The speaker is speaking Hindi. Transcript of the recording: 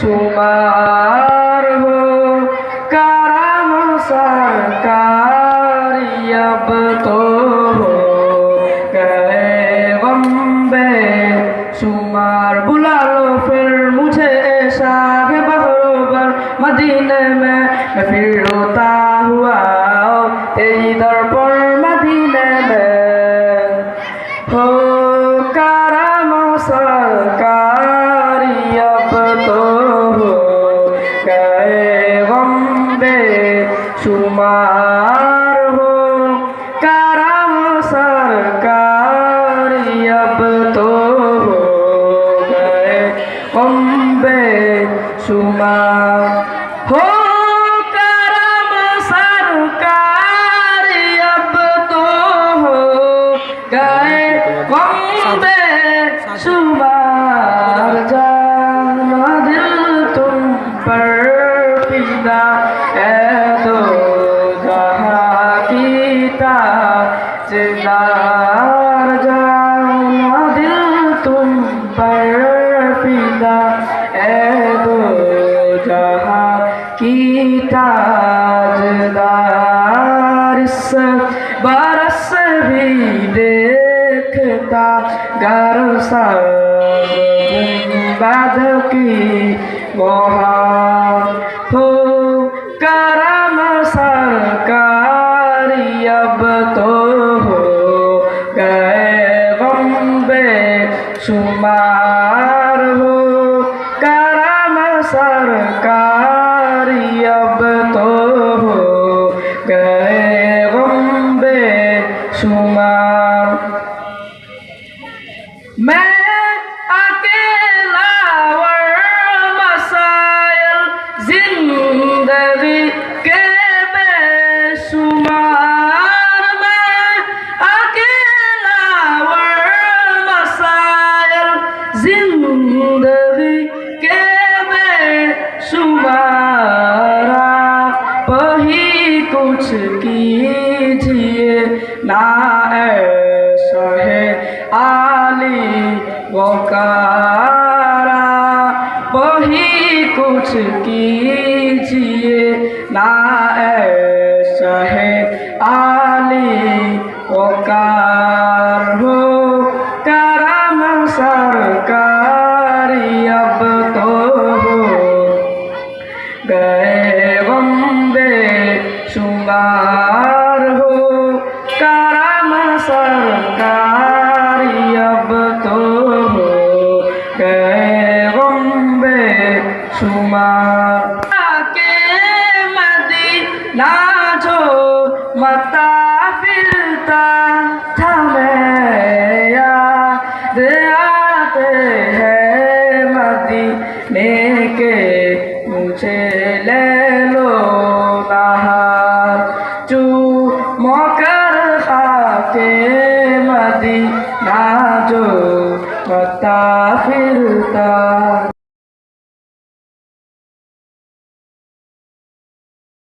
शुमार हो करम सरकारी अब तो हो गए वंबे शुमार। बुला लो फिर मुझे शाह बरोबर मदीने में मैं फिर रोता हुआ तेरी दर पर मदीने में हो करम सरकारी अब तो हो गए वंबे शुमार हो करम सरकारी अब तो हो गए वंबे शुमार हो करम सरकारी अब तो हो गए वंबे शुमार। जाना दिल तुम पर फिदा है तो जहाँ की ताजदार। जाना दिल तुम पर फिदा है तो जहाँ की ताजदार। इस बरस भी देखता गर गुंबद की मोहर हो करम सरकारी अब तो हो गए वंबे शुमार हो करम सरकारी अब तो हो गए वंबे शुमार। मैं अकेला वर मसाइल जिंदगी के बेशुमार। मैं अकेला वर मसाइल जिंदगी के बेशुमार। आप ही कुछ कीजिए ना ऐसा है आली वकारा। वही कुछ कीजिए ना ऐसा है आली वकार हो करम सरकारी अब तो हो गए वंबे शुमार हो करम सरकारी अब तो हो गए वंबे शुमार। के मदीना जो मता फिरता था मैं याद आते हैं मदीने के मुझे ले लो नहार चूमो कर खाके मदीना जो मता फिरता।